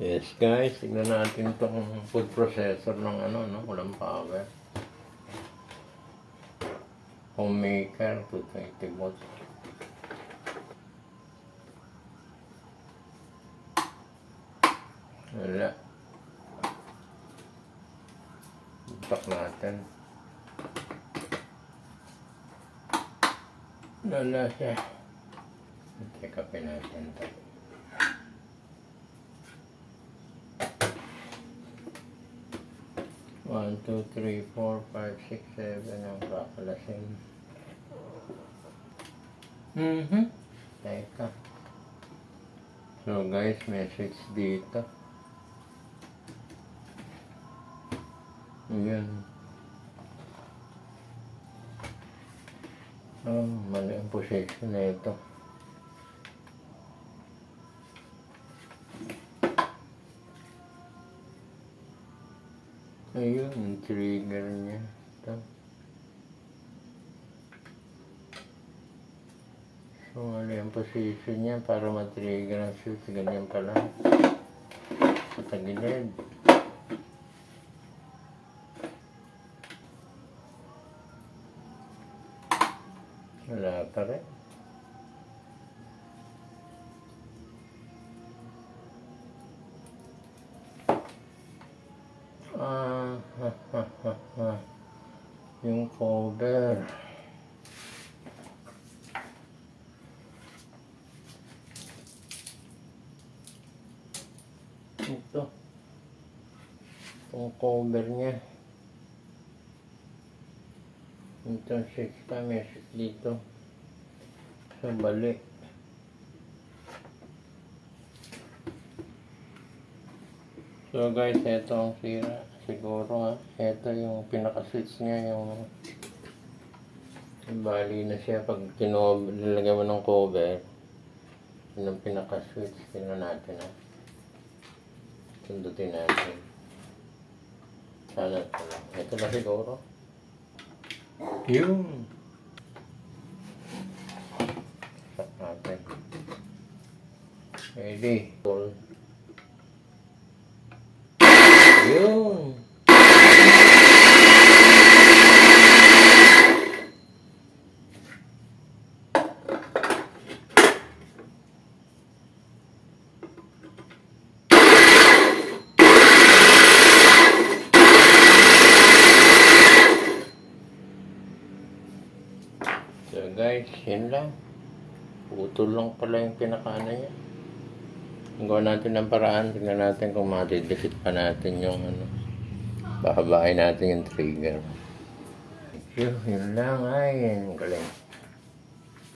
Yes guys, tignan natin itong food processor ng walang power. Homemaker 220 volts. Wala. Butak natin. Wala siya. Check upin natin ito. One, two, three, 4, 5, 6, 7 ang kakalasin. Teka. So guys, message dito. Ayan. Mali ang position na ito. Ayun, yung trigger niya. Ito. So, mali ang position niya para matrigger ang switch. Ganyan pala. Patagilid. Wala pa rin. Yung cover. Ito. Yung cover niya. Itong 6 times dito. So, balik. So guys, ito ang sira. Siguro ito yung pinaka-switch niya, yung bali na siya pag nilagyan mo ng cover. Yun ang pinaka-switch. Tingnan natin Sundutin natin. Sana ito lang. Ito na siguro. Yun. Sak natin. Ready. Pull. Yun. So guys, yun lang. Putol lang pala yung pinakaano niya. Gawa natin ng paraan. Tingnan natin kung matidikit pa natin yung bahabain natin yung trigger. Yun lang ay. Galing.